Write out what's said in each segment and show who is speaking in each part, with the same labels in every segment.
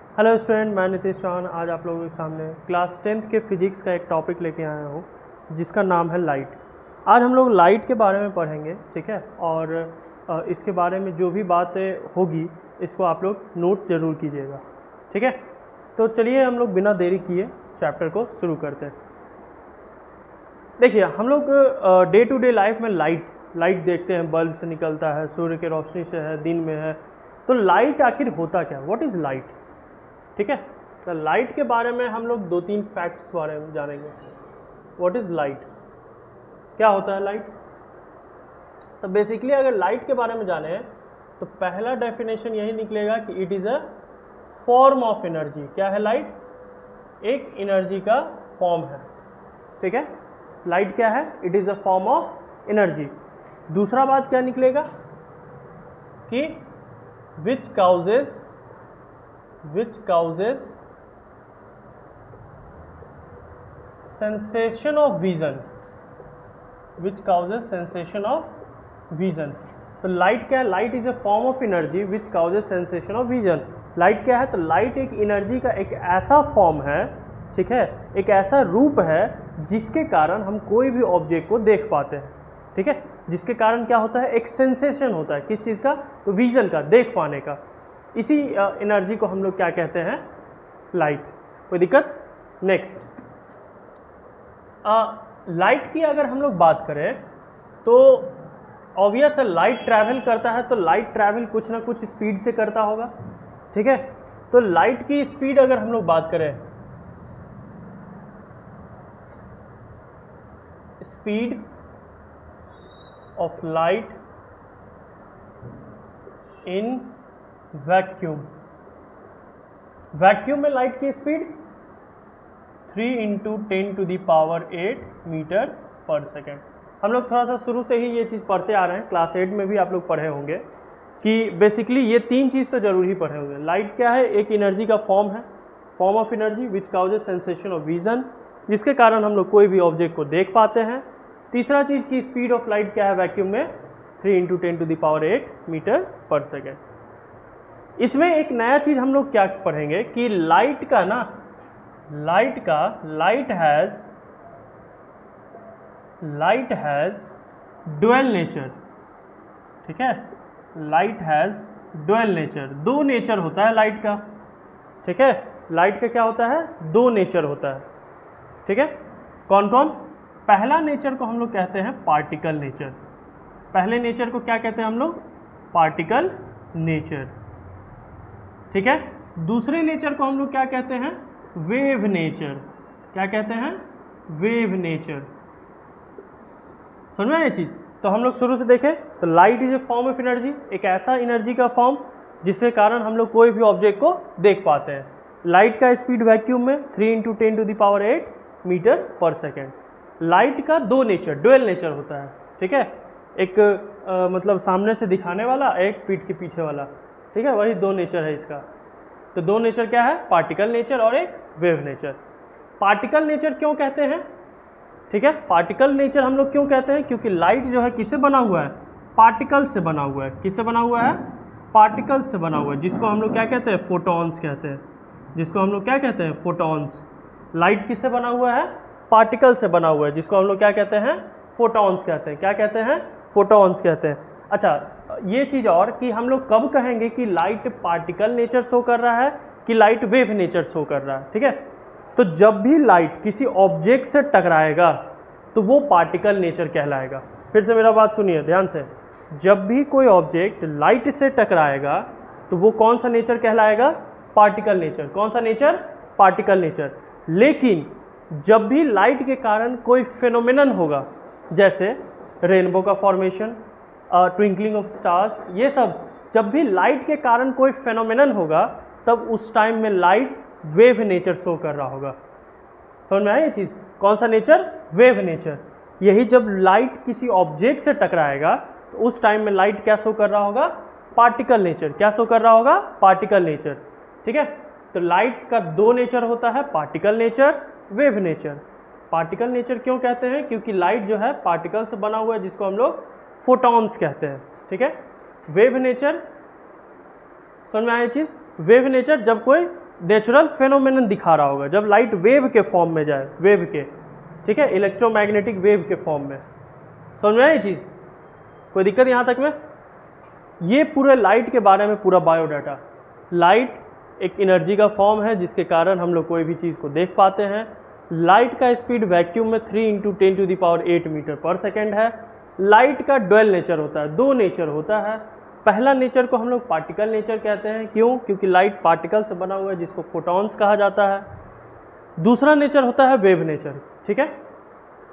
Speaker 1: Hello student, मैं नीतीश चौहान। आज आप लोगों के सामने क्लास 10th के फिजिक्स का एक टॉपिक लेके आया हूँ जिसका नाम है लाइट। आज हम लोग लाइट के बारे में पढ़ेंगे, ठीक है। और इसके बारे में जो भी बातें होगी इसको आप लोग नोट ज़रूर कीजिएगा, ठीक है। तो चलिए हम लोग बिना देरी किए चैप्टर को शुरू करते हैं। देखिए, हम लोग डे टू डे लाइफ में लाइट देखते हैं, बल्ब से निकलता है, सूर्य की रोशनी से है, दिन में है। तो लाइट आखिर होता क्या, व्हाट इज़ लाइट, ठीक है। तो लाइट के बारे में हम लोग 2-3 फैक्ट्स बारे में जानेंगे। व्हाट इज़ लाइट, क्या होता है लाइट। तो बेसिकली अगर लाइट के बारे में जाने तो पहला डेफिनेशन यही निकलेगा कि it is a form of energy. क्या है लाइट, एक एनर्जी का फॉर्म है, ठीक है। लाइट क्या है, it is a form of energy. दूसरा बात क्या निकलेगा कि विच काउजेज sensation of vision, तो लाइट क्या है, light is a form of energy which causes sensation of vision. Light क्या है, तो लाइट एक एनर्जी का एक ऐसा फॉर्म है, ठीक है, एक ऐसा रूप है जिसके कारण हम कोई भी ऑब्जेक्ट को देख पाते हैं, ठीक है। जिसके कारण क्या होता है, एक सेंसेशन होता है, किस चीज़ का, तो विजन का, देख पाने का। इसी एनर्जी को हम लोग क्या कहते हैं, लाइट। कोई दिक्कत। नेक्स्ट, लाइट की अगर हम लोग बात करें तो ऑब्वियस है लाइट ट्रैवल करता है, तो लाइट ट्रैवल कुछ ना कुछ स्पीड से करता होगा, ठीक है। तो लाइट की स्पीड अगर हम लोग बात करें, speed of light in vacuum में लाइट की स्पीड 3 × 10⁸ मीटर पर सेकेंड। हम लोग थोड़ा सा शुरू से ही ये चीज़ पढ़ते आ रहे हैं, क्लास 8 में भी आप लोग पढ़े होंगे कि बेसिकली ये 3 चीज़ तो जरूर ही पढ़े होंगे। लाइट क्या है, एक एनर्जी का फॉर्म है, form of energy which causes sensation of vision, जिसके कारण हम लोग कोई भी ऑब्जेक्ट को देख पाते हैं। तीसरा चीज़ की स्पीड ऑफ लाइट क्या है वैक्यूम में, 3 × 10⁸ मीटर पर सेकेंड। इसमें एक नया चीज़ हम लोग क्या पढ़ेंगे कि लाइट हैज़ ड्यूअल नेचर, ठीक है। लाइट हैज़ ड्यूअल नेचर, दो नेचर होता है लाइट का, ठीक है। लाइट का क्या होता है, दो नेचर होता है, ठीक है। कौन कौन, पहला नेचर को हम लोग कहते हैं पार्टिकल नेचर। पहले नेचर को क्या कहते हैं हम लोग, पार्टिकल नेचर, ठीक है। दूसरे नेचर को हम लोग क्या कहते हैं, वेव नेचर। क्या कहते हैं, वेव नेचर। समझ में ये चीज़। तो हम लोग शुरू से देखें तो light is a form of energy, एक ऐसा एनर्जी का फॉर्म जिसके कारण हम लोग कोई भी ऑब्जेक्ट को देख पाते हैं। लाइट का स्पीड वैक्यूम में 3 × 10⁸ मीटर पर सेकेंड। लाइट का दो नेचर, ड्यूअल नेचर होता है, ठीक है। एक मतलब सामने से दिखाने वाला, एक पीठ के पीछे वाला, ठीक है, वही दो नेचर है इसका। तो दो नेचर क्या है, पार्टिकल नेचर और एक वेव नेचर। पार्टिकल नेचर क्यों कहते हैं, ठीक है। पार्टिकल नेचर हम लोग क्यों कहते हैं, क्योंकि लाइट जो है किससे बना हुआ है, पार्टिकल से बना हुआ है। किससे बना हुआ है, पार्टिकल से बना हुआ है, जिसको हम लोग क्या कहते हैं, फोटॉन्स कहते हैं। जिसको हम लोग क्या कहते हैं, फोटॉन्स। लाइट किससे बना हुआ है, पार्टिकल से बना हुआ है, जिसको हम लोग क्या कहते हैं, फोटॉन्स कहते हैं। क्या कहते हैं, फोटॉन्स कहते हैं। अच्छा, ये चीज़ और कि हम लोग कब कहेंगे कि लाइट पार्टिकल नेचर शो कर रहा है कि लाइट वेव नेचर शो कर रहा है, ठीक है। तो जब भी लाइट किसी ऑब्जेक्ट से टकराएगा तो वो पार्टिकल नेचर कहलाएगा। फिर से मेरा बात सुनिए ध्यान से, जब भी कोई ऑब्जेक्ट लाइट से टकराएगा तो वो कौन सा नेचर कहलाएगा, पार्टिकल नेचर। कौन सा नेचर, पार्टिकल नेचर। लेकिन जब भी लाइट के कारण कोई फेनोमेनन होगा, जैसे रेनबो का फॉर्मेशन, ट्विंकलिंग ऑफ स्टार्स, ये सब जब भी लाइट के कारण कोई फेनोमेनन होगा तब उस टाइम में लाइट वेव नेचर शो कर रहा होगा। समझ में आया ये चीज़, कौन सा नेचर, वेव नेचर। यही जब लाइट किसी ऑब्जेक्ट से टकराएगा तो उस टाइम में लाइट क्या शो कर रहा होगा, पार्टिकल नेचर। क्या शो कर रहा होगा, पार्टिकल नेचर, ठीक है। तो लाइट का दो नेचर होता है, particle nature, wave nature. Particle nature क्यों कहते हैं, क्योंकि लाइट जो है पार्टिकल से बना हुआ है, जिसको हम लोग फोटॉन्स कहते हैं, ठीक है। वेव नेचर, समझ में आया चीज़। वेव नेचर जब कोई नेचुरल फेनोमेनन दिखा रहा होगा जब लाइट वेव के फॉर्म में जाए, वेव के, ठीक है, इलेक्ट्रोमैग्नेटिक वेव के फॉर्म में। समझ में आया ये चीज़? कोई दिक्कत यहाँ तक में? ये पूरे लाइट के बारे में पूरा बायोडाटा। लाइट एक एनर्जी का फॉर्म है जिसके कारण हम लोग कोई भी चीज़ को देख पाते हैं। लाइट का स्पीड वैक्यूम में 3 × 10⁸ मीटर पर सेकेंड है। लाइट का ड्वेल नेचर होता है, दो नेचर होता है। पहला नेचर को हम लोग पार्टिकल नेचर कहते हैं। क्यों? क्योंकि लाइट पार्टिकल से बना हुआ है जिसको फोटॉन्स कहा जाता है। दूसरा नेचर होता है वेव नेचर, ठीक है।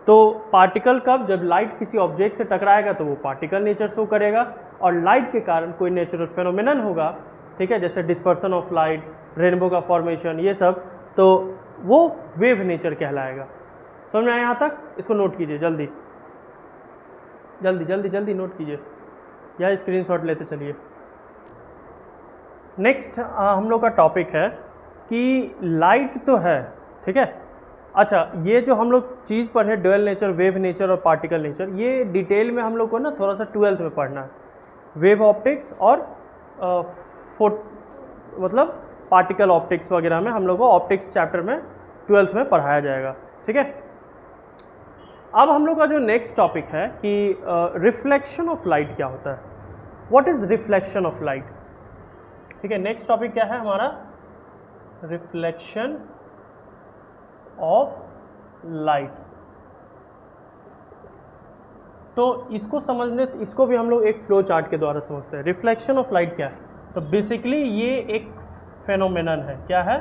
Speaker 1: तो पार्टिकल कब? जब लाइट किसी ऑब्जेक्ट से टकराएगा तो वो पार्टिकल नेचर शो करेगा, और लाइट के कारण कोई नेचुरल फेनोमेनन होगा, ठीक है, जैसे डिस्पर्सन ऑफ लाइट, रेनबो का फॉर्मेशन, ये सब, तो वो वेव नेचर कहलाएगा। समझ में आया यहाँ तक? इसको नोट कीजिए जल्दी जल्दी जल्दी जल्दी नोट कीजिए या स्क्रीनशॉट लेते चलिए। नेक्स्ट हम लोग का टॉपिक है कि लाइट तो है, ठीक है। अच्छा, ये जो हम लोग चीज़ पर है ड्वेल नेचर, वेव नेचर और पार्टिकल नेचर, ये डिटेल में हम लोग को ना थोड़ा सा 12th में पढ़ना है। वेव ऑप्टिक्स और मतलब पार्टिकल ऑप्टिक्स वगैरह में हम लोग को ऑप्टिक्स चैप्टर में 12th में पढ़ाया जाएगा, ठीक है। अब हम लोग का जो नेक्स्ट टॉपिक है कि रिफ्लेक्शन ऑफ लाइट क्या होता है, what is reflection of light, ठीक है। नेक्स्ट टॉपिक क्या है हमारा? Reflection of light. तो इसको समझने, इसको भी हम लोग एक फ्लो चार्ट के द्वारा समझते हैं। रिफ्लेक्शन ऑफ लाइट क्या है? तो बेसिकली ये एक फेनोमेनन है। क्या है?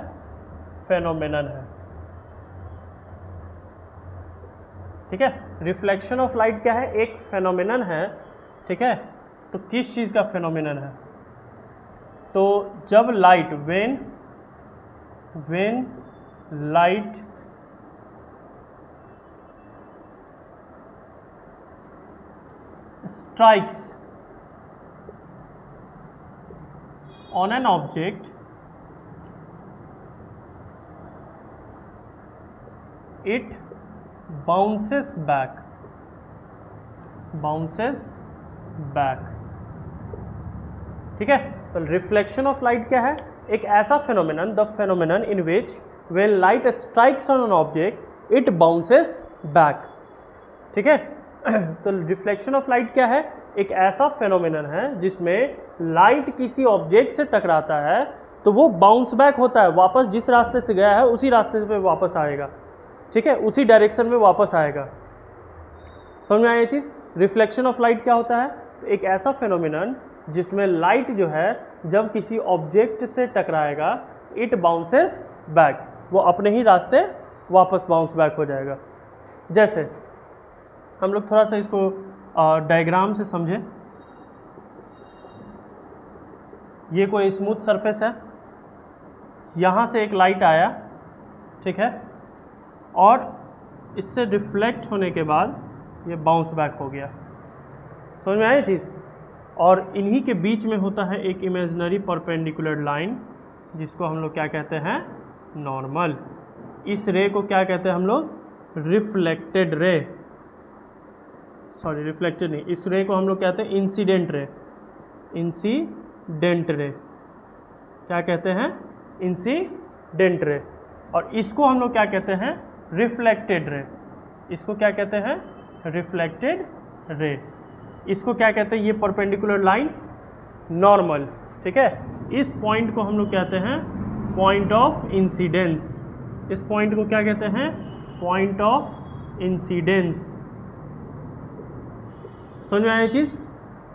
Speaker 1: फेनोमेनन है, ठीक है। रिफ्लेक्शन ऑफ लाइट क्या है? एक फेनोमेनन है, ठीक है। तो किस चीज़ का फेनोमेनन है? तो जब light, when light strikes on an object, it bounces back, ठीक है। तो रिफ्लेक्शन ऑफ लाइट क्या है? एक ऐसा phenomenon, the phenomenon in which when light strikes on an object it bounces back, ठीक है। तो रिफ्लेक्शन ऑफ लाइट क्या है? एक ऐसा फेनोमेनन है जिसमें लाइट किसी ऑब्जेक्ट से टकराता है तो वो बाउंस बैक होता है, वापस जिस रास्ते से गया है उसी रास्ते पे वापस आएगा, ठीक है, उसी डायरेक्शन में वापस आएगा। समझ में आया ये चीज़? रिफ्लेक्शन ऑफ लाइट क्या होता है? तो एक ऐसा फेनोमेनन जिसमें लाइट जो है जब किसी ऑब्जेक्ट से टकराएगा इट बाउंसेस बैक, वो अपने ही रास्ते वापस बाउंस बैक हो जाएगा। जैसे हम लोग थोड़ा सा इसको डायग्राम से समझें। ये कोई स्मूथ सरफेस है, यहाँ से एक लाइट आया, ठीक है, और इससे रिफ्लेक्ट होने के बाद ये बाउंस बैक हो गया। समझ में आया चीज़? और इन्हीं के बीच में होता है एक इमेजिनरी परपेंडिकुलर लाइन जिसको हम लोग क्या कहते हैं? नॉर्मल। इस रे को क्या कहते हैं हम लोग? रिफ्लेक्टेड रे, सॉरी रिफ्लेक्टेड नहीं, इस रे को हम लोग कहते हैं इंसिडेंट रे। इंसिडेंट रे क्या कहते हैं? Incident ray. और इसको हम लोग क्या कहते हैं? Reflected ray. इसको क्या कहते हैं? Reflected ray. इसको क्या कहते हैं? ये परपेंडिकुलर लाइन नॉर्मल, ठीक है। इस पॉइंट को हम लोग कहते हैं पॉइंट ऑफ इंसिडेंस। इस पॉइंट को क्या कहते हैं? Point of incidence. समझ में आया चीज़?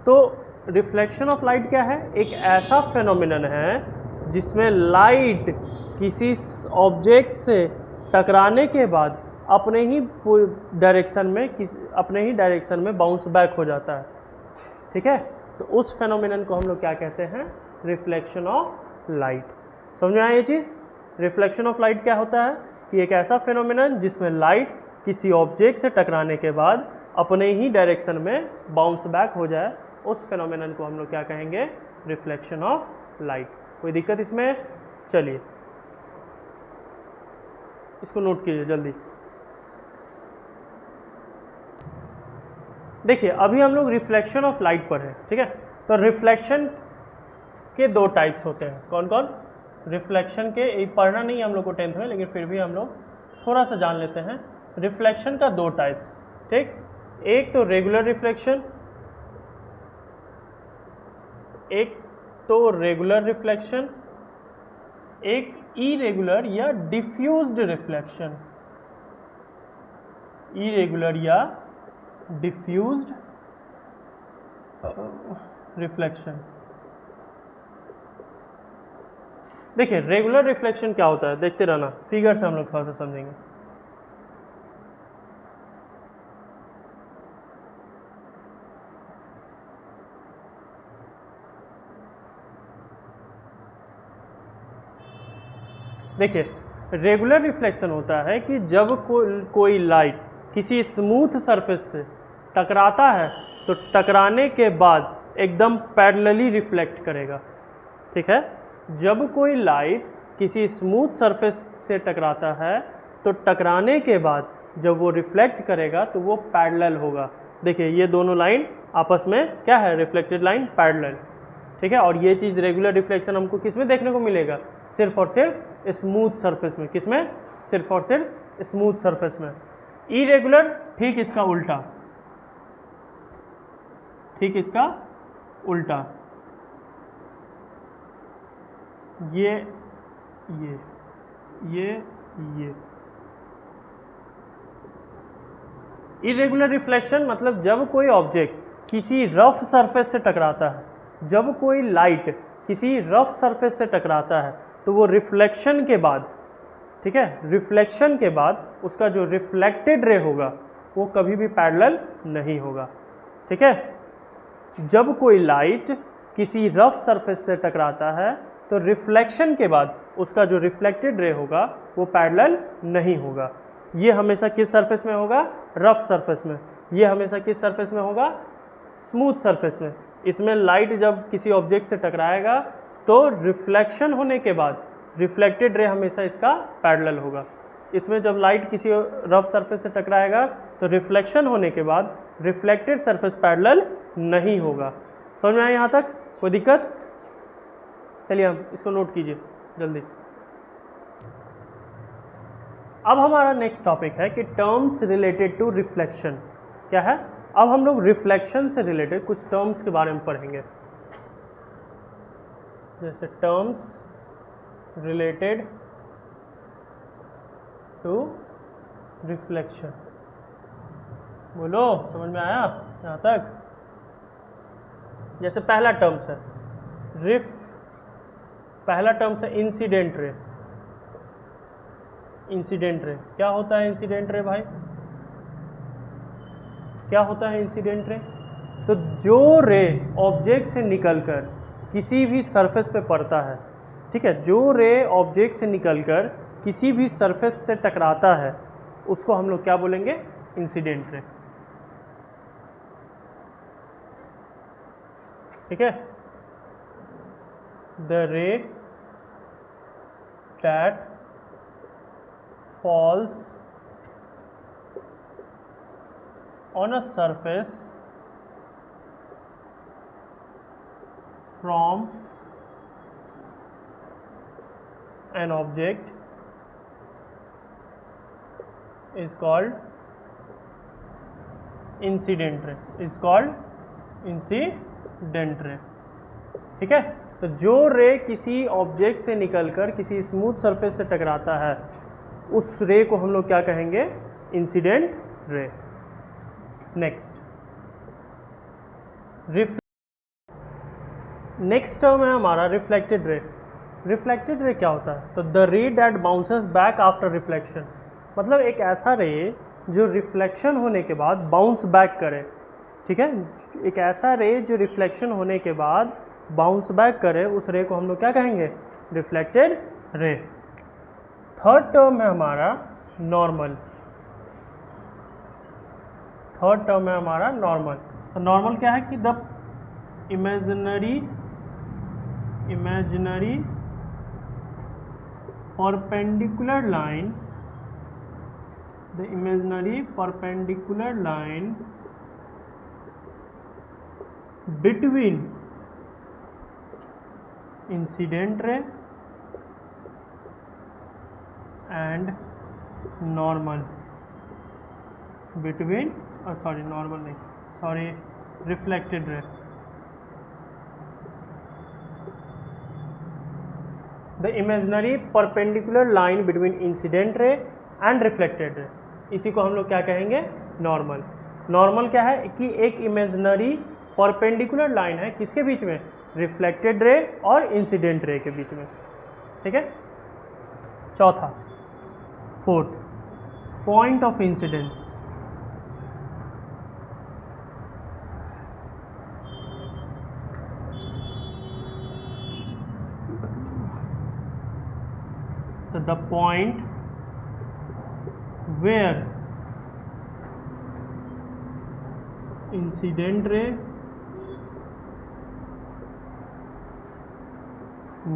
Speaker 1: तो रिफ्लेक्शन ऑफ लाइट क्या है? एक ऐसा फेनोमेनन है जिसमें लाइट किसी ऑब्जेक्ट से टकराने के बाद अपने ही डायरेक्शन में बाउंस बैक हो जाता है, ठीक है। तो उस फेनोमेनन को हम लोग क्या कहते हैं? Reflection of light. समझ में आया ये चीज़? रिफ्लेक्शन ऑफ लाइट क्या होता है कि एक ऐसा फेनोमेनन जिसमें लाइट किसी ऑब्जेक्ट से टकराने के बाद अपने ही डायरेक्शन में बाउंस बैक हो जाए, उस फेनोमेनन को हम लोग क्या कहेंगे? Reflection of light. कोई दिक्कत इसमें? चलिए इसको नोट कीजिए जल्दी। देखिए अभी हम लोग रिफ्लेक्शन ऑफ लाइट पर है, ठीक है। तो रिफ्लेक्शन के दो टाइप्स होते हैं। कौन कौन? रिफ्लेक्शन के पढ़ना नहीं हम लोग को 10th में, लेकिन फिर भी हम लोग थोड़ा सा जान लेते हैं। रिफ्लेक्शन का दो टाइप्स, ठीक, एक तो रेगुलर रिफ्लेक्शन, एक तो रेगुलर रिफ्लेक्शन, एक इरेगुलर या डिफ्यूज्ड रिफ्लेक्शन, इरेगुलर या डिफ्यूज्ड रिफ्लेक्शन। देखिए रेगुलर रिफ्लेक्शन क्या होता है, देखते रहना, फिगर से हम लोग थोड़ा सा समझेंगे। देखिए रेगुलर रिफ्लेक्शन होता है कि जब कोई लाइट किसी स्मूथ सरफेस से टकराता है तो टकराने के बाद एकदम पैरेलली रिफ्लेक्ट करेगा, ठीक है। जब कोई लाइट किसी स्मूथ सरफेस से टकराता है तो टकराने के बाद जब वो रिफ्लेक्ट करेगा तो वो पैरेलल होगा। देखिए ये दोनों लाइन आपस में क्या है, रिफ्लेक्टेड लाइन पैरेलल, ठीक है। और ये चीज़ रेगुलर रिफ्लेक्शन हमको किस में देखने को मिलेगा, सिर्फ और सिर्फ स्मूथ सरफेस में। किस में, सिर्फ और सिर्फ स्मूथ सरफेस में। इरेगुलर ठीक इसका उल्टा, ठीक इसका उल्टा, ये इरेगुलर रिफ्लेक्शन मतलब जब कोई ऑब्जेक्ट किसी रफ सरफेस से टकराता है, जब कोई लाइट किसी रफ सरफेस से टकराता है तो वो रिफ्लेक्शन के बाद, ठीक है, रिफ्लेक्शन के बाद उसका जो रिफ्लेक्टेड रे होगा वो कभी भी पैरेलल नहीं होगा, ठीक है। जब कोई लाइट किसी रफ सरफेस से टकराता है तो रिफ्लेक्शन के बाद उसका जो रिफ्लेक्टेड रे होगा वो पैरेलल नहीं होगा। ये हमेशा किस सरफेस में होगा, रफ सरफेस में। ये हमेशा किस सरफेस में होगा, स्मूथ सरफेस में। इसमें लाइट जब किसी ऑब्जेक्ट से टकराएगा तो रिफ्लेक्शन होने के बाद रिफ्लेक्टेड रे हमेशा इसका पैरेलल होगा। इसमें जब लाइट किसी रफ सरफेस से टकराएगा तो रिफ्लेक्शन होने के बाद रिफ्लेक्टेड सरफेस पैरेलल नहीं होगा। समझ में आया यहाँ तक, कोई दिक्कत? चलिए हम इसको नोट कीजिए जल्दी। अब हमारा नेक्स्ट टॉपिक है कि टर्म्स रिलेटेड टू रिफ्लेक्शन क्या है। अब हम लोग रिफ्लेक्शन से रिलेटेड कुछ टर्म्स के बारे में पढ़ेंगे, जैसे टर्म्स रिलेटेड टू रिफ्लेक्शन। बोलो समझ में आया यहाँ तक? जैसे पहला टर्म्स है पहला टर्म्स है इंसिडेंट रे। इंसिडेंट रे क्या होता है? इंसिडेंट रे भाई क्या होता है इंसिडेंट रे? तो जो रे ऑब्जेक्ट से निकलकर किसी भी सरफेस पे पड़ता है, ठीक है, जो रे ऑब्जेक्ट से निकलकर किसी भी सरफेस से टकराता है उसको हम लोग क्या बोलेंगे? इंसिडेंट रे, ठीक है। द रे that falls on a surface from an object is called incident ray, is called incident ray, ठीक है। तो जो रे किसी ऑब्जेक्ट से निकलकर किसी स्मूथ सरफेस से टकराता है उस रे को हम लोग क्या कहेंगे? Incident ray. Next next term है हमारा रिफ्लेक्टेड रे। रिफ्लेक्टेड रे क्या होता है? तो द रे that bounces back after reflection, मतलब एक ऐसा रे जो रिफ्लेक्शन होने के बाद बाउंस बैक करे, ठीक है। एक ऐसा रे जो रिफ्लेक्शन होने के बाद बाउंस बैक करे, उस रे को हम लोग क्या कहेंगे? Reflected ray. थर्ड टर्म है हमारा नॉर्मल। थर्ड टर्म है हमारा नॉर्मल। तो नॉर्मल क्या है कि the imaginary perpendicular line, the imaginary perpendicular line between incident ray and normal between normal नहीं, reflected ray. The imaginary perpendicular line between incident ray and reflected ray, इसी को हम लोग क्या कहेंगे, नॉर्मल। नॉर्मल क्या है कि एक इमेजिनरी परपेंडिकुलर लाइन है किसके बीच में, रिफ्लेक्टेड रे और इंसिडेंट रे के बीच में, ठीक है। चौथा, fourth, point of incidence. the point where incident ray,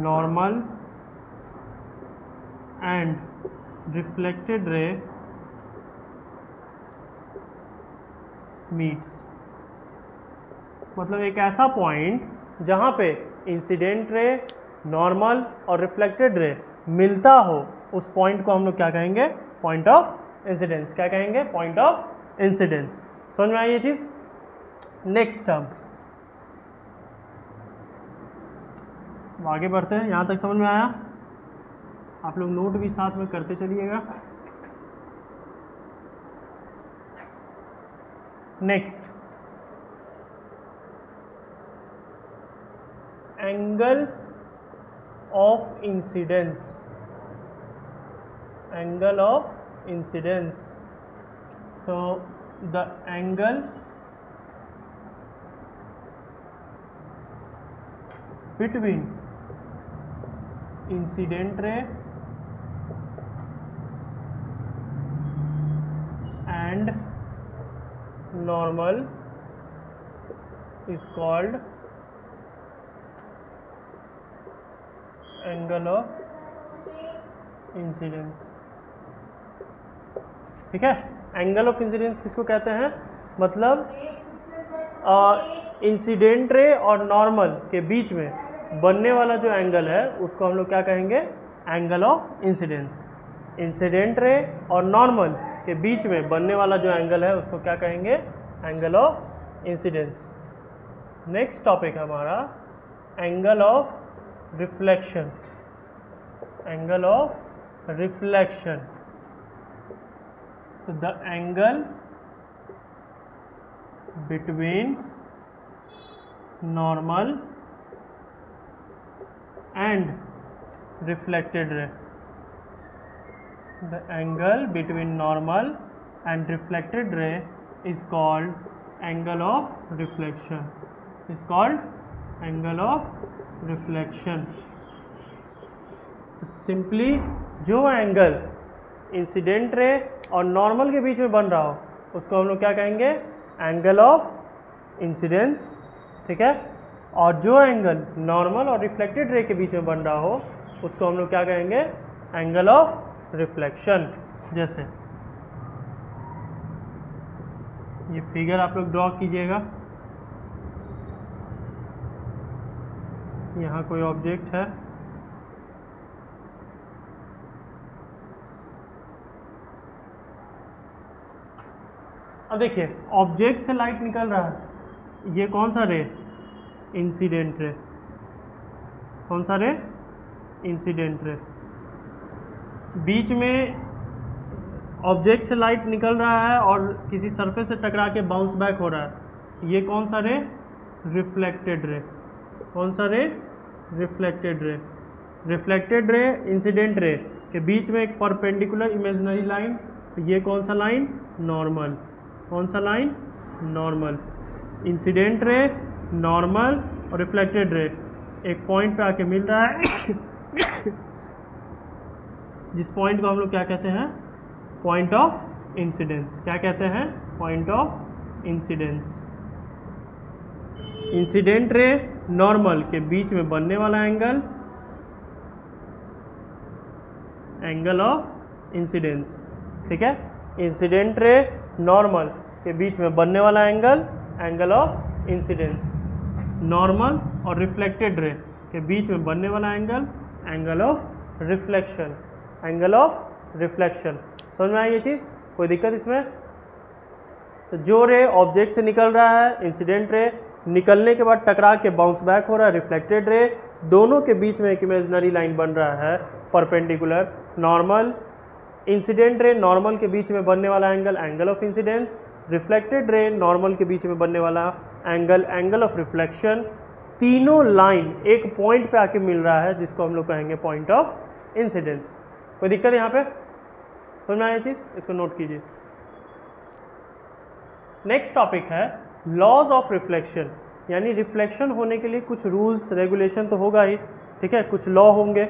Speaker 1: normal and reflected ray meets, मतलब एक ऐसा पॉइंट जहाँ पे इंसिडेंट रे, नॉर्मल और रिफ्लेक्टेड रे मिलता हो, उस पॉइंट को हम लोग क्या कहेंगे, पॉइंट ऑफ इंसिडेंस। क्या कहेंगे, पॉइंट ऑफ इंसिडेंस। समझ में आई ये चीज। नेक्स्ट टर्म, आगे बढ़ते हैं। यहाँ तक समझ में आया? आप लोग नोट भी साथ में करते चलिएगा। Next, angle of incidence, angle of incidence. So the angle between incident ray and normal is called angle of incidence. ठीक है, एंगल ऑफ इंसिडेंस किसको कहते हैं, मतलब इंसिडेंट रे और नॉर्मल के बीच में बनने वाला जो एंगल है उसको हम लोग क्या कहेंगे, angle of incidence. Incident ray और नॉर्मल के बीच में बनने वाला जो एंगल है उसको क्या कहेंगे, angle of incidence. Next topic है हमारा angle of reflection. Angle of reflection, तो the angle between normal and reflected ray, the angle between normal and reflected ray is called angle of reflection, is called angle of reflection. Simply जो angle incident ray और normal के बीच में बन रहा हो उसको हम लोग क्या कहेंगे, एंगल ऑफ इंसिडेंस। ठीक है, और जो एंगल नॉर्मल और रिफ्लेक्टेड रे के बीच में बन रहा हो उसको हम लोग क्या कहेंगे, एंगल ऑफ रिफ्लेक्शन। जैसे ये फिगर आप लोग ड्रॉ कीजिएगा, यहाँ कोई ऑब्जेक्ट है, अब देखिए ऑब्जेक्ट से लाइट निकल रहा है, ये कौन सा रे, इंसिडेंट रे। कौन सा रे, इंसिडेंट रे। बीच में ऑब्जेक्ट से लाइट निकल रहा है और किसी सरफेस से टकरा के बाउंस बैक हो रहा है, ये कौन सा रे, रिफ्लेक्टेड रे। कौन सा रे, reflected ray. Reflected ray incident ray के बीच में एक परपेंडिकुलर इमेजिनरी लाइन, ये कौन सा लाइन, नॉर्मल। कौन सा line, normal. Incident ray, normal और रिफ्लेक्टेड रे एक पॉइंट पे आके मिल रहा है जिस पॉइंट को हम लोग क्या कहते हैं, पॉइंट ऑफ इंसिडेंस। क्या कहते हैं, point of incidence. Incident ray normal के बीच में बनने वाला एंगल, एंगल ऑफ इंसिडेंस। ठीक है, इंसिडेंट रे नॉर्मल के बीच में बनने वाला angle, angle of incidence. Normal और रिफ्लेक्टेड रे के बीच में बनने वाला angle, angle of reflection. Angle of reflection. समझ में आई ये चीज़, कोई दिक्कत इसमें? तो जो रे ऑब्जेक्ट से निकल रहा है इंसिडेंट रे, निकलने के बाद टकरा के बाउंस बैक हो रहा है रिफ्लेक्टेड रे, दोनों के बीच में एक इमेजिनरी लाइन बन रहा है perpendicular. Normal incident ray normal के बीच में बनने वाला angle angle of incidence, reflected ray normal के बीच में बनने वाला एंगल एंगल ऑफ रिफ्लेक्शन। तीनों लाइन एक पॉइंट पे आके मिल रहा है जिसको हम लोग कहेंगे पॉइंट ऑफ इंसिडेंस। कोई दिक्कत है यहाँ पे? समझ में आया चीज़, इसको नोट कीजिए। नेक्स्ट टॉपिक है लॉज ऑफ रिफ्लेक्शन, यानी रिफ्लेक्शन होने के लिए कुछ रूल्स रेगुलेशन तो होगा ही, ठीक है, कुछ लॉ होंगे,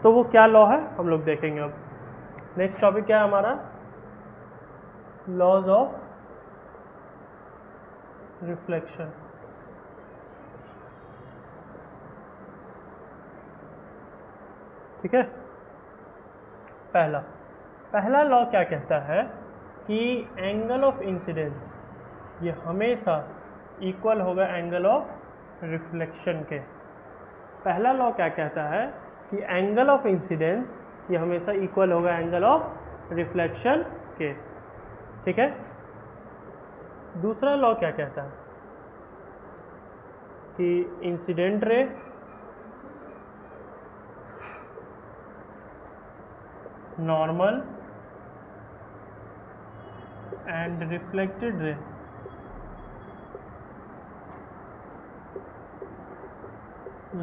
Speaker 1: तो वो क्या लॉ है हम लोग देखेंगे। अब नेक्स्ट टॉपिक क्या है हमारा? Laws of reflection. ठीक है, पहला लॉ क्या कहता है कि एंगल ऑफ इंसिडेंस ये हमेशा इक्वल होगा एंगल ऑफ रिफ्लेक्शन के। पहला लॉ क्या कहता है कि एंगल ऑफ इंसिडेंस ये हमेशा इक्वल होगा एंगल ऑफ रिफ्लेक्शन के। ठीक है, दूसरा लॉ क्या कहता है कि incident ray normal and reflected ray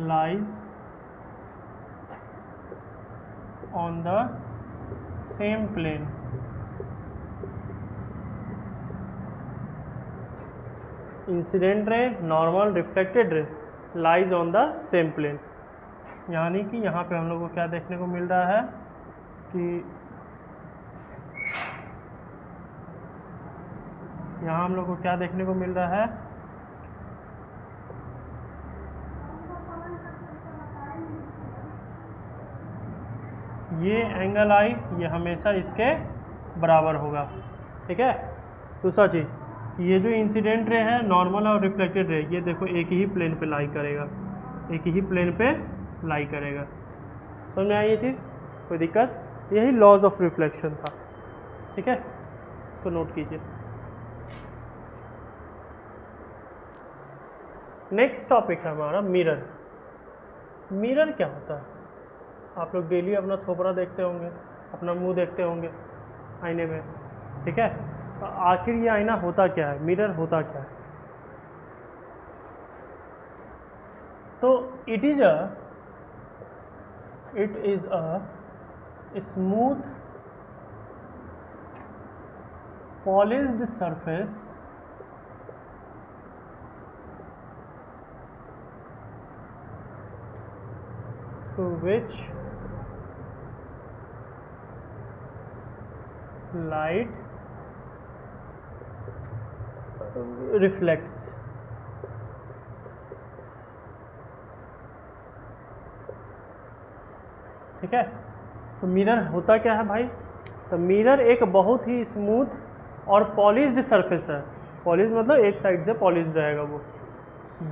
Speaker 1: lies on the same plane। Incident ray normal reflected ray lies on the same plane, यानी कि यहाँ पे हम लोग को क्या देखने को मिल रहा है कि यहाँ हम लोग को क्या देखने को मिल रहा है, ये एंगल आई ये हमेशा इसके बराबर होगा। ठीक है, दूसरा चीज़ ये जो इंसिडेंट रे है नॉर्मल और रिफ्लेक्टेड रे ये देखो एक ही प्लेन पे लाई करेगा, एक ही प्लेन पे लाई करेगा। समझ में आई ये चीज़, कोई दिक्कत? यही लॉज ऑफ रिफ्लेक्शन था। ठीक है, इसको नोट कीजिए। नेक्स्ट टॉपिक है हमारा मिरर। मिरर क्या होता है? आप लोग डेली अपना थोपड़ा देखते होंगे, अपना मुंह देखते होंगे आईने में। ठीक है, तो आखिर ये आईना होता क्या है, मिरर होता क्या है? तो it is a smooth polished surface through which light reflects। ठीक है, तो मिरर होता क्या है भाई? तो मिरर एक बहुत ही स्मूथ और पॉलिश्ड सरफेस है। पॉलिश मतलब एक साइड से पॉलिश्ड रहेगा वो,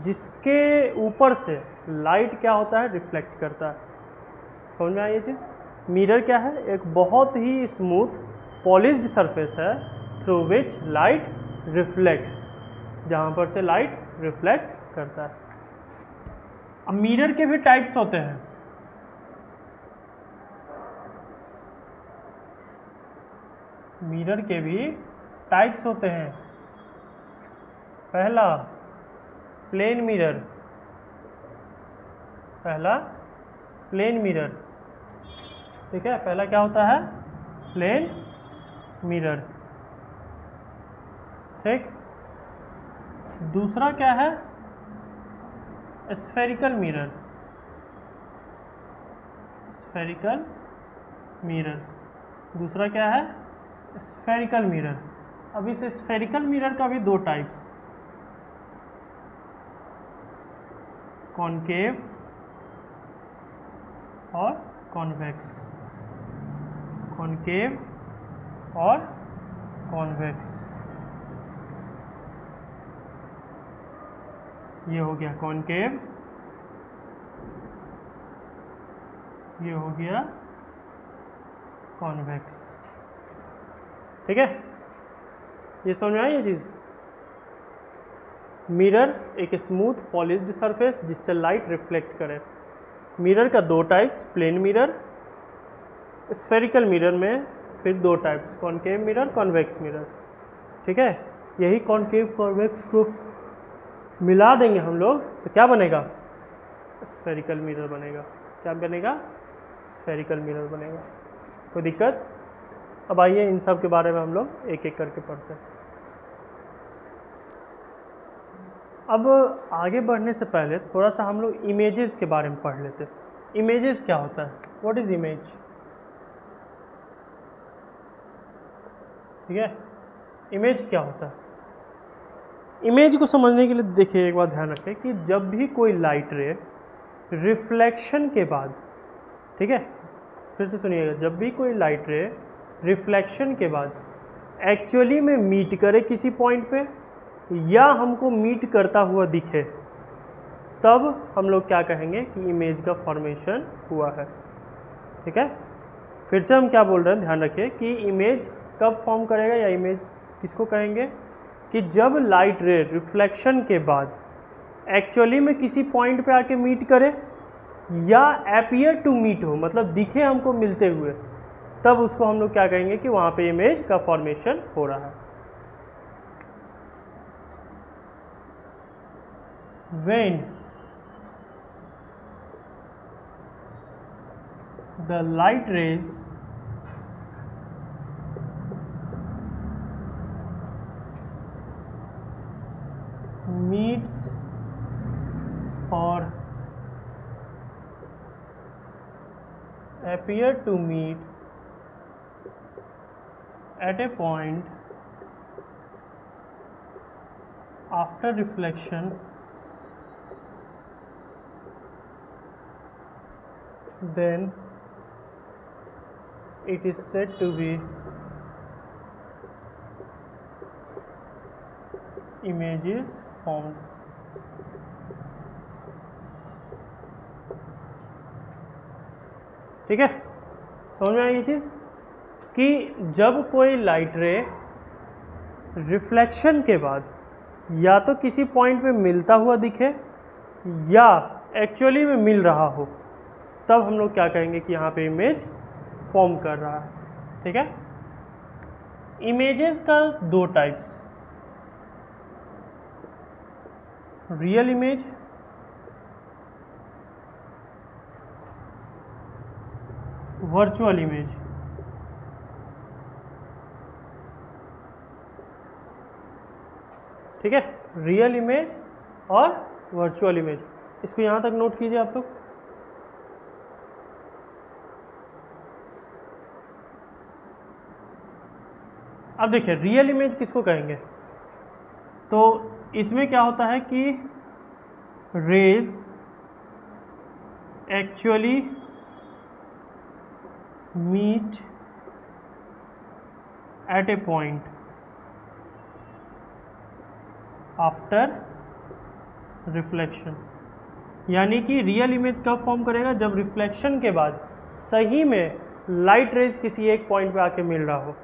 Speaker 1: जिसके ऊपर से लाइट क्या होता है, रिफ्लेक्ट करता है। समझ में आई ये चीज़? मिरर क्या है? एक बहुत ही स्मूथ पॉलिश्ड सरफेस है थ्रू विच लाइट रिफ्लेक्ट्स, जहाँ पर से लाइट रिफ्लेक्ट करता है। अब मिरर के भी टाइप्स होते हैं। मिरर के भी टाइप्स होते हैं। पहला प्लेन मिरर, पहला प्लेन मिरर। ठीक है, पहला क्या होता है? Plane mirror. ठीक, दूसरा क्या है? Spherical mirror. स्फेरिकल मिरर, दूसरा क्या है? Spherical mirror. अब इस स्फेरिकल मिरर का भी दो टाइप्स, कॉनकेव और कॉन्वेक्स। कॉनकेव और कॉन्वेक्स, ये हो गया कॉनकेव, ये हो गया कॉन्वेक्स। ठीक है, ये समझ में आई ये चीज़। मिरर एक स्मूथ पॉलिश्ड सरफेस जिससे लाइट रिफ्लेक्ट करे। मिरर का दो types, plane mirror, spherical mirror में फिर दो types, concave mirror, convex mirror. ठीक है, यही कॉनकेव कॉन्वेक्स को मिला देंगे हम लोग तो क्या बनेगा, स्फेरिकल मिरर बनेगा। क्या बनेगा, स्फेरिकल मिरर बनेगा। कोई दिक्कत? अब आइए इन सब के बारे में हम लोग एक एक करके पढ़ते हैं। अब आगे बढ़ने से पहले थोड़ा सा हम लोग इमेजेस के बारे में पढ़ लेते हैं। इमेजेस क्या होता है, व्हाट इज इमेज? ठीक है, इमेज क्या होता है? इमेज को समझने के लिए देखिए एक बात ध्यान रखें कि जब भी कोई लाइट रे रिफ्लेक्शन के बाद, ठीक है, फिर से सुनिएगा, जब भी कोई लाइट रे रिफ्लेक्शन के बाद एक्चुअली में मीट करे किसी पॉइंट पे या हमको मीट करता हुआ दिखे, तब हम लोग क्या कहेंगे कि इमेज का फॉर्मेशन हुआ है। ठीक है, फिर से हम क्या बोल रहे हैं, ध्यान रखिए कि इमेज कब फॉर्म करेगा या इमेज किसको कहेंगे कि जब लाइट रे रिफ्लेक्शन के बाद एक्चुअली में किसी पॉइंट पे आके मीट करे या अपीयर टू मीट हो, मतलब दिखे हमको मिलते हुए, तब उसको हम लोग क्या कहेंगे कि वहाँ पे इमेज का फॉर्मेशन हो रहा है। When the light rays meets or appear to meet at a point after reflection, then it is said to be images formed. ठीक है, समझ में आई ये चीज़ कि जब कोई लाइट रे रिफ्लेक्शन के बाद या तो किसी पॉइंट पे मिलता हुआ दिखे या एक्चुअली में मिल रहा हो, तब हम लोग क्या कहेंगे कि यहाँ पे इमेज फॉर्म कर रहा है। ठीक है, इमेजेस का दो types, real image, virtual image. ठीक है, रियल इमेज और वर्चुअल इमेज, इसको यहाँ तक नोट कीजिए आप लोग। अब देखिए रियल इमेज किसको कहेंगे, तो इसमें क्या होता है कि rays actually meet at a point after reflection, यानी कि रियल इमेज कब फॉर्म करेगा, जब रिफ्लेक्शन के बाद सही में लाइट रेज किसी एक पॉइंट पे आके मिल रहा हो,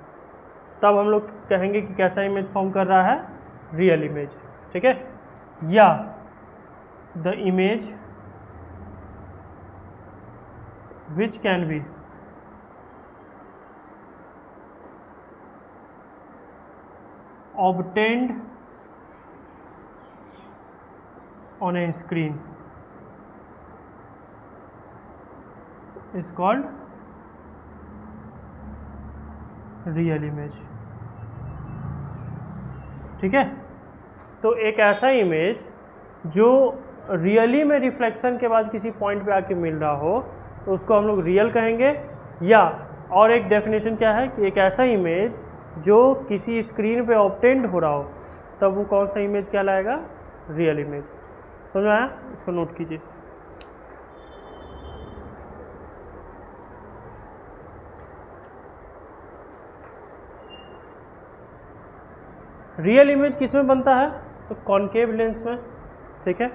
Speaker 1: तब हम लोग कहेंगे कि कैसा इमेज फॉर्म कर रहा है, रियल इमेज। ठीक है, या the image which can be obtained on a screen is called real image। ठीक है, तो एक ऐसा इमेज जो रियली में रिफ्लेक्शन के बाद किसी पॉइंट पे आके मिल रहा हो तो उसको हम लोग रियल कहेंगे, या और एक डेफिनेशन क्या है कि एक ऐसा इमेज जो किसी स्क्रीन पे ऑब्टेन्ड हो रहा हो, तब वो कौन सा इमेज कहलाएगा, रियल इमेज। समझ में आया, इसको नोट कीजिए। रियल इमेज किस में बनता है, तो कॉनकेव लेंस में। ठीक है,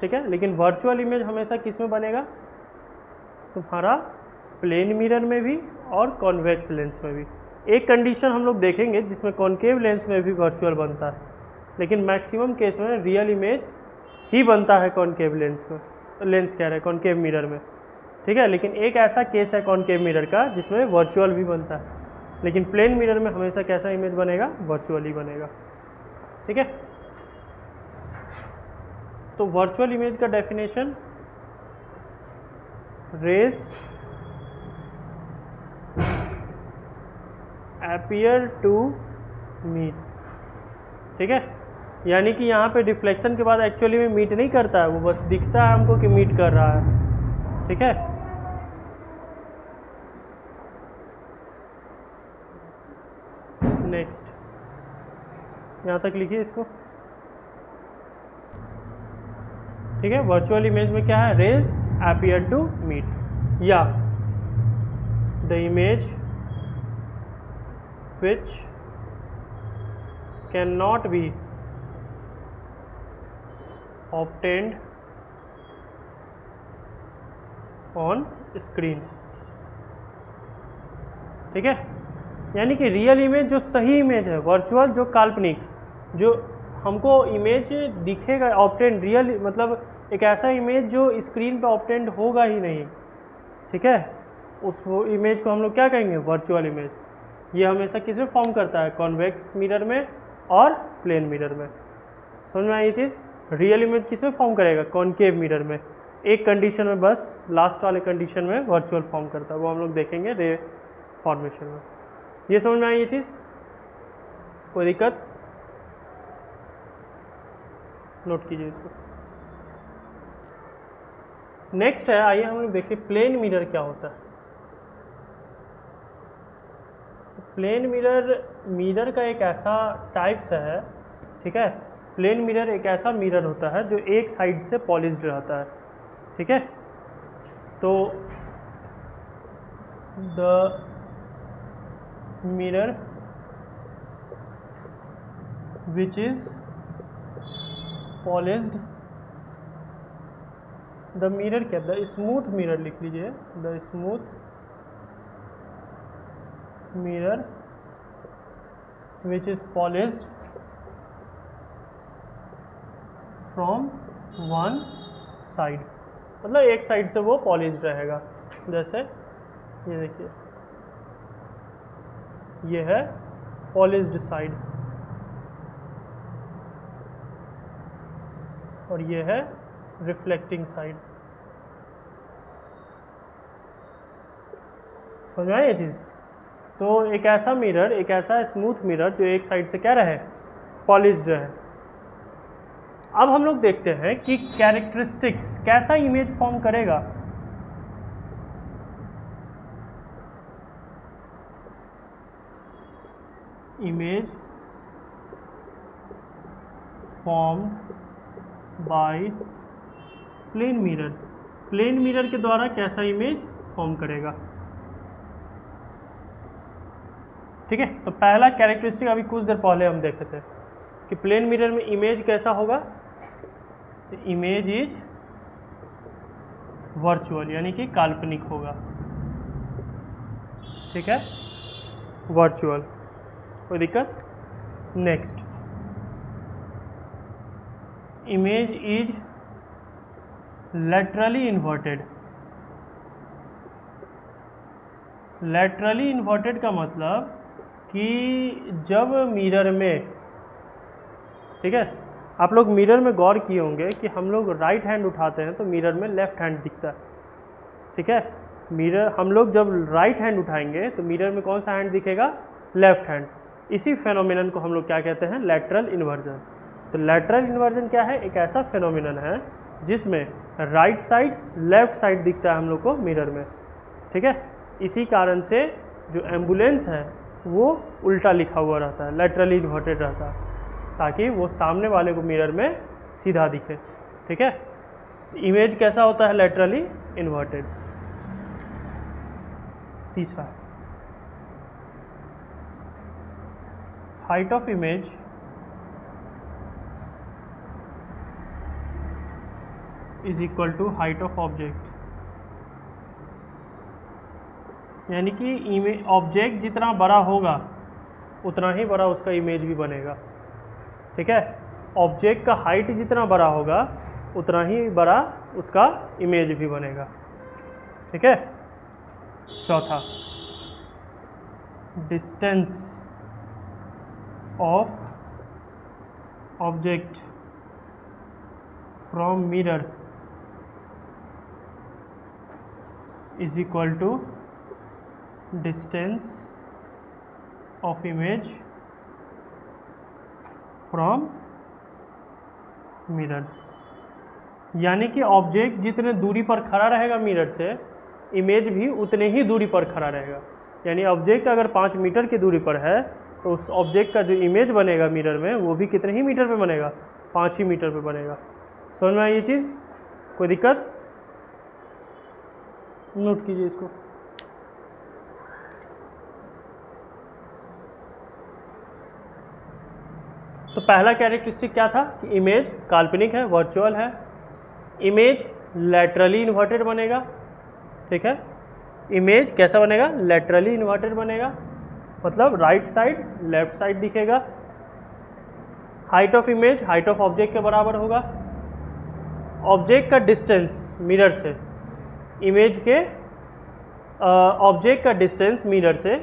Speaker 1: ठीक है, लेकिन वर्चुअल इमेज हमेशा किस में बनेगा, तुम्हारा प्लेन मिरर में भी और कॉन्वेक्स लेंस में भी। एक कंडीशन हम लोग देखेंगे जिसमें कॉन्केव लेंस में भी वर्चुअल बनता है, लेकिन मैक्सिमम केस में रियल इमेज ही बनता है कॉन्केव लेंस में, लेंस कह रहे हैं कॉन्केव मिरर में, ठीक है। लेकिन एक ऐसा केस है कॉन्केव मिरर का जिसमें वर्चुअल भी बनता है, लेकिन प्लेन मिरर में हमेशा कैसा इमेज बनेगा, वर्चुअल ही बनेगा, ठीक है। तो वर्चुअल इमेज का definition, rays appear to meet, ठीक है। यानी कि यहाँ पे रिफ्लेक्शन के बाद एक्चुअली में मीट नहीं करता है, वो बस दिखता है हमको कि मीट कर रहा है, ठीक है। नेक्स्ट, यहाँ तक लिखिए इसको, ठीक है। वर्चुअल इमेज में क्या है, रेज अपीयर टू मीट, या the image which cannot be obtained on screen, ठीक है। यानी कि रियल इमेज जो सही इमेज है, वर्चुअल जो काल्पनिक, जो हमको इमेज दिखेगा ऑब्टेंड, रियल मतलब एक ऐसा इमेज जो स्क्रीन पे ऑब्टेंड होगा ही नहीं, ठीक है, उस इमेज को हम लोग क्या कहेंगे, वर्चुअल इमेज। ये हमेशा किस में फॉर्म करता है, कॉन्वेक्स मिरर में और प्लेन मिरर में। समझ में आई ये चीज़, रियल इमेज किस में फॉर्म करेगा, कॉन्केव मिरर में। एक कंडीशन में बस, लास्ट वाले कंडीशन में वर्चुअल फॉर्म करता है, वो हम लोग देखेंगे रे फॉर्मेशन में। ये समझ में आई ये चीज़, कोई दिक्कत, नोट कीजिए इसको। नेक्स्ट है, आइए हम लोग देखिए प्लेन मिरर क्या होता है। प्लेन मिरर का एक ऐसा टाइप्स है, ठीक है। प्लेन मिरर एक ऐसा मिरर होता है जो एक साइड से पॉलिश्ड रहता है, ठीक है। तो the mirror which is polished, the mirror क्या, द स्मूथ मिरर लिख लीजिए, the smooth mirror which is polished from one side, मतलब एक साइड से वो पॉलिश्ड रहेगा। जैसे ये देखिए, ये है पॉलिश्ड साइड और ये है रिफ्लेक्टिंग साइड। समझ में आई ये चीज़। तो एक ऐसा मिरर, एक ऐसा स्मूथ मिरर जो एक साइड से क्या रहे, पॉलिश्ड रहे। अब हम लोग देखते हैं कि कैरेक्टरिस्टिक्स कैसा इमेज फॉर्म करेगा। Image formed by plane mirror, plane mirror के द्वारा कैसा इमेज फॉर्म करेगा, ठीक है। तो पहला कैरेक्टरिस्टिक अभी कुछ देर पहले हम देखे थे कि प्लेन मिरर में इमेज कैसा होगा, तो इमेज इज वर्चुअल, यानी कि काल्पनिक होगा, ठीक है, वर्चुअल, कोई दिक्कत। Next, image is laterally inverted. Laterally inverted का मतलब कि जब मिरर में, ठीक है, आप लोग मिरर में गौर किए होंगे कि हम लोग राइट हैंड उठाते हैं तो मिरर में लेफ्ट हैंड दिखता है, ठीक है। मिरर हम लोग जब राइट हैंड उठाएंगे तो मिरर में कौन सा हैंड दिखेगा, लेफ्ट हैंड। इसी फेनोमेनन को हम लोग क्या कहते हैं, लैटरल इन्वर्जन। तो लैटरल इन्वर्जन क्या है, एक ऐसा फेनोमेनन है जिसमें राइट साइड लेफ्ट साइड दिखता है हम लोग को मिरर में, ठीक है। इसी कारण से जो एम्बुलेंस है वो उल्टा लिखा हुआ रहता है, लैटरली इन्वर्टेड रहता है, ताकि वो सामने वाले को मिरर में सीधा दिखे, ठीक है। इमेज कैसा होता है, लैटरली इन्वर्टेड। तीसरा, height of image is equal to height of object. यानी कि ऑब्जेक्ट जितना बड़ा होगा उतना ही बड़ा उसका इमेज भी बनेगा। ठीक है, ऑब्जेक्ट का हाइट जितना बड़ा होगा उतना ही बड़ा उसका इमेज भी बनेगा। ठीक है, चौथा, distance of object from mirror is equal to distance of image from mirror. यानी कि ऑब्जेक्ट जितने दूरी पर खड़ा रहेगा मिरर से, इमेज भी उतने ही दूरी पर खड़ा रहेगा। यानी ऑब्जेक्ट अगर 5 मीटर की दूरी पर है तो उस ऑब्जेक्ट का जो इमेज बनेगा मिरर में वो भी कितने ही मीटर पे बनेगा, 5 ही मीटर पे बनेगा। समझ में आई ये चीज़? कोई दिक्कत? नोट कीजिए इसको। तो पहला कैरेक्टरिस्टिक क्या था कि इमेज काल्पनिक है, वर्चुअल है। इमेज लैटरली इन्वर्टेड बनेगा। ठीक है, इमेज कैसा बनेगा? लैटरली इन्वर्टेड बनेगा, मतलब राइट साइड लेफ्ट साइड दिखेगा। Height of image height of object के बराबर होगा। ऑब्जेक्ट का डिस्टेंस मिरर से, इमेज के ऑब्जेक्ट का डिस्टेंस मिरर से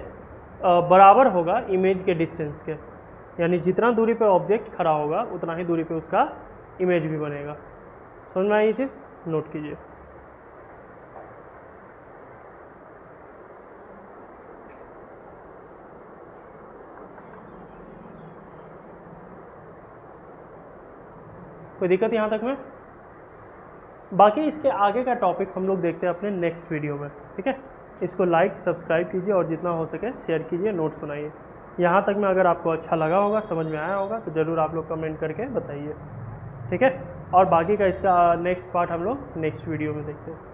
Speaker 1: बराबर होगा इमेज के डिस्टेंस के। यानी जितना दूरी पे ऑब्जेक्ट खड़ा होगा उतना ही दूरी पे उसका इमेज भी बनेगा। समझ में आई ये चीज़? नोट कीजिए। कोई दिक्कत यहाँ तक में? बाकी इसके आगे का टॉपिक हम लोग देखते हैं अपने नेक्स्ट वीडियो में। ठीक है, इसको लाइक सब्सक्राइब कीजिए और जितना हो सके शेयर कीजिए, नोट्स बनाइए। यहाँ तक में अगर आपको अच्छा लगा होगा, समझ में आया होगा, तो ज़रूर आप लोग कमेंट करके बताइए। ठीक है, और बाकी का इसका नेक्स्ट पार्ट हम लोग नेक्स्ट वीडियो में देखते हैं।